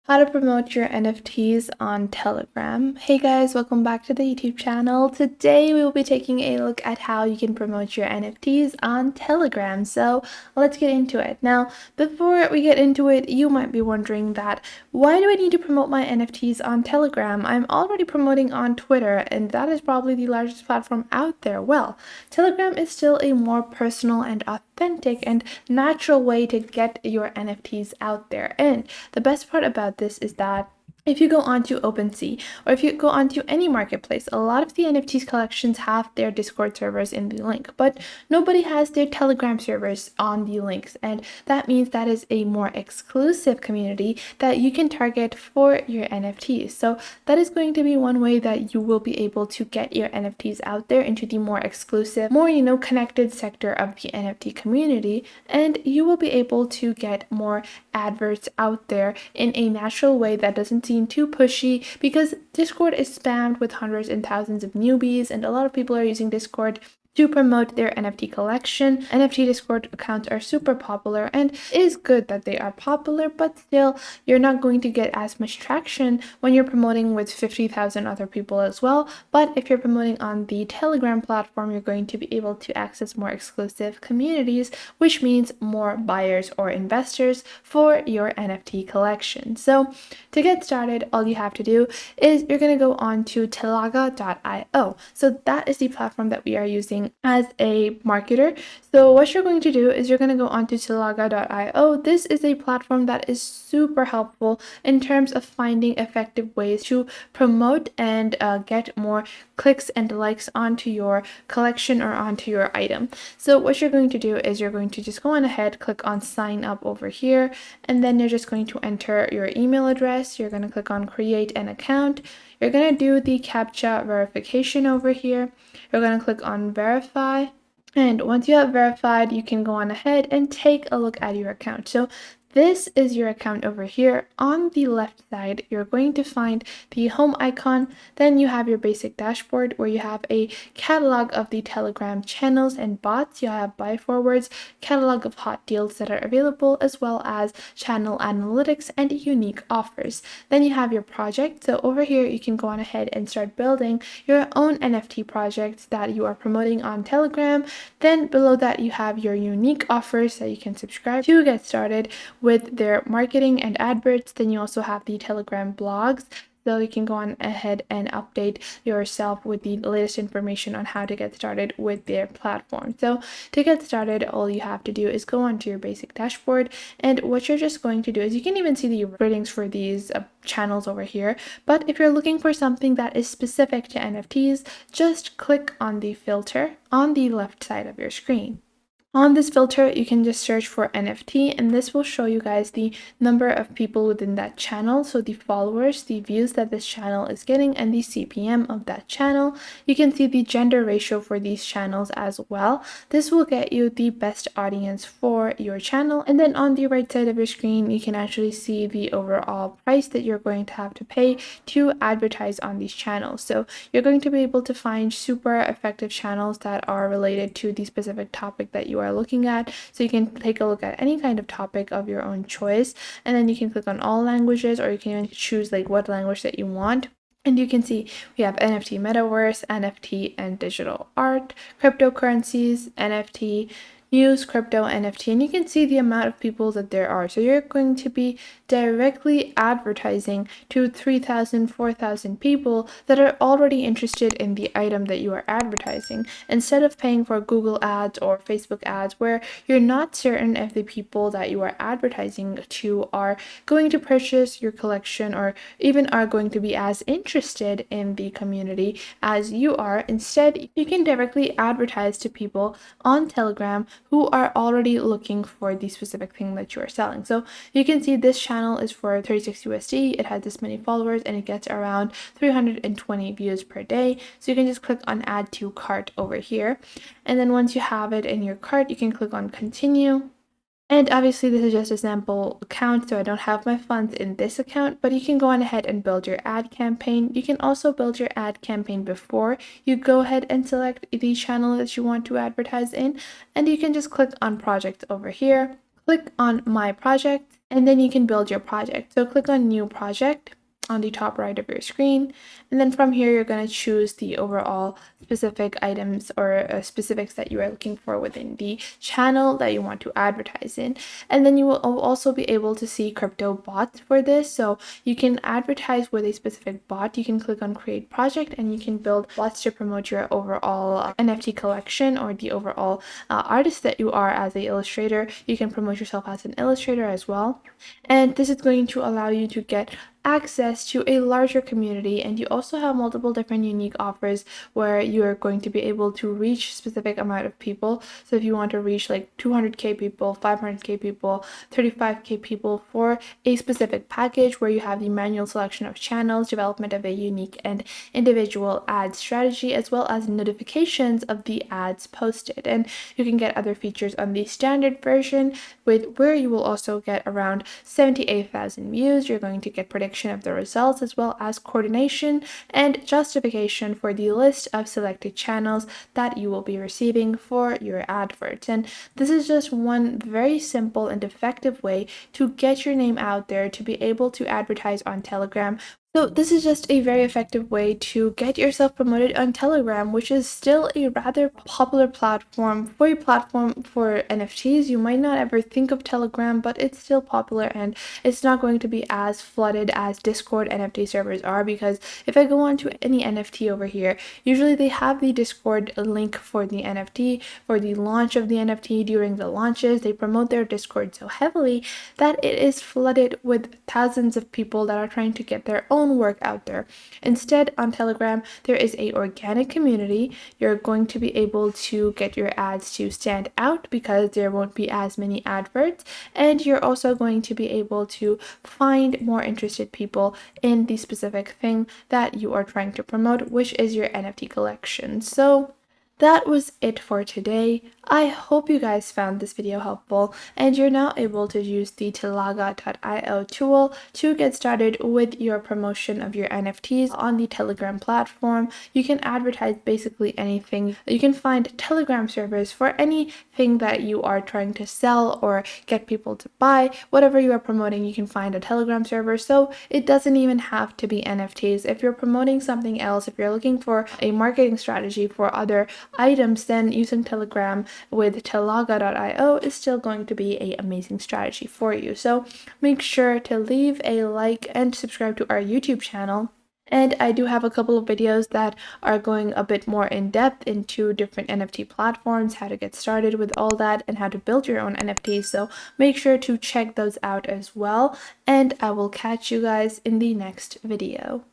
How to promote your NFTs on Telegram. Hey guys, welcome back to the YouTube channel. Today we will be taking a look at how you can promote your NFTs on Telegram. So let's get into it. Now, before we get into it, you might be wondering that why do I need to promote my NFTs on Telegram? I'm already promoting on Twitter, and that is probably the largest platform out there. Well, Telegram is still a more personal and authentic and natural way to get your NFTs out there. And the best part about this is that if you go onto OpenSea or if you go onto any marketplace, a lot of the NFTs collections have their Discord servers in the link, but nobody has their Telegram servers on the links. And that means that is a more exclusive community that you can target for your NFTs. So that is going to be one way that you will be able to get your NFTs out there into the more exclusive, more, connected sector of the NFT community. And you will be able to get more adverts out there in a natural way that doesn't seem too pushy, because Discord is spammed with hundreds and thousands of newbies, and a lot of people are using Discord to promote their NFT collection. NFT Discord accounts are super popular, and it is good that they are popular, but still, you're not going to get as much traction when you're promoting with 50,000 other people as well. But if you're promoting on the Telegram platform, you're going to be able to access more exclusive communities, which means more buyers or investors for your NFT collection. So to get started, all you have to do is you're going to go on to telaga.io. So that is the platform that we are using as a marketer. So what you're going to do is you're going to go onto telaga.io. This is a platform that is super helpful in terms of finding effective ways to promote and get more clicks and likes onto your collection or onto your item. So what you're going to do is you're going to just go on ahead, click on sign up over here, and then you're just going to enter your email address. You're going to click on create an account. You're going to do the CAPTCHA verification over here. You're going to click on verify. And once you have verified, you can go on ahead and take a look at your account. So this is your account over here. On the left side, you're going to find the home icon. Then you have your basic dashboard where you have a catalog of the Telegram channels and bots. You have buy forwards, catalog of hot deals that are available, as well as channel analytics and unique offers. Then you have your project. So over here, you can go on ahead and start building your own NFT projects that you are promoting on Telegram. Then below that, you have your unique offers that you can subscribe to get started with their marketing and adverts. Then you also have the Telegram blogs, so you can go on ahead and update yourself with the latest information on how to get started with their platform. So to get started, all you have to do is go onto your basic dashboard, and what you're just going to do is you can even see the ratings for these channels over here. But if you're looking for something that is specific to NFTs, just click on the filter on the left side of your screen. On this filter, you can just search for NFT, and this will show you guys the number of people within that channel. So the followers, the views that this channel is getting, and the CPM of that channel. You can see the gender ratio for these channels as well. This will get you the best audience for your channel. And then on the right side of your screen, you can actually see the overall price that you're going to have to pay to advertise on these channels. So you're going to be able to find super effective channels that are related to the specific topic that you are looking at. So you can take a look at any kind of topic of your own choice, and then you can click on all languages, or you can even choose like what language that you want. And you can see we have NFT metaverse, NFT and digital art, cryptocurrencies, NFT, news, crypto, NFT, and you can see the amount of people that there are. So you're going to be directly advertising to 3,000, 4,000 people that are already interested in the item that you are advertising, instead of paying for Google ads or Facebook ads where you're not certain if the people that you are advertising to are going to purchase your collection or even are going to be as interested in the community as you are. Instead, you can directly advertise to people on Telegram who are already looking for the specific thing that you are selling. So you can see this channel is for 36 USD. It has this many followers, and it gets around 320 views per day. So you can just click on add to cart over here. And then once you have it in your cart, you can click on continue. And obviously this is just a sample account, so I don't have my funds in this account, but you can go on ahead and build your ad campaign. You can also build your ad campaign before you go ahead and select the channel that you want to advertise in, and you can just click on project over here, click on my project, and then you can build your project. So click on New Project on the top right of your screen, and then from here you're going to choose the overall specific items or specifics that you are looking for within the channel that you want to advertise in. And then you will also be able to see crypto bots for this, so you can advertise with a specific bot. You can click on Create Project and you can build bots to promote your overall NFT collection or the overall artist that you are as an illustrator. You can promote yourself as an illustrator as well, and this is going to allow you to get access to a larger community, and you also have multiple different unique offers where you're going to be able to reach specific amount of people. So if you want to reach like 200k people, 500k people, 35k people for a specific package where you have the manual selection of channels, development of a unique and individual ad strategy, as well as notifications of the ads posted. And you can get other features on the standard version with where you will also get around 78,000 views. You're going to get prediction of the results, as well as coordination and justification for the list of selected channels that you will be receiving for your adverts. And this is just one very simple and effective way to get your name out there, to be able to advertise on Telegram. So this is just a very effective way to get yourself promoted on Telegram, which is still a rather popular platform for NFTs. You might not ever think of Telegram, but it's still popular, and it's not going to be as flooded as Discord NFT servers are, because if I go on to any NFT over here, usually they have the Discord link for the NFT, for the launch of the NFT. During the launches, they promote their Discord so heavily that it is flooded with thousands of people that are trying to get their own work out there. Instead, on Telegram, there is a organic community. You're going to be able to get your ads to stand out because there won't be as many adverts, and you're also going to be able to find more interested people in the specific thing that you are trying to promote, which is your NFT collection. So that was it for today. I hope you guys found this video helpful, and you're now able to use the Telaga.io tool to get started with your promotion of your NFTs on the Telegram platform. You can advertise basically anything. You can find Telegram servers for anything that you are trying to sell or get people to buy. Whatever you are promoting, you can find a Telegram server, so it doesn't even have to be NFTs. If you're promoting something else, if you're looking for a marketing strategy for other items, then using Telegram with Telaga.io is still going to be an amazing strategy for you. So make sure to leave a like and subscribe to our YouTube channel. And I do have a couple of videos that are going a bit more in depth into different NFT platforms, how to get started with all that, and how to build your own NFTs. So make sure to check those out as well. And I will catch you guys in the next video.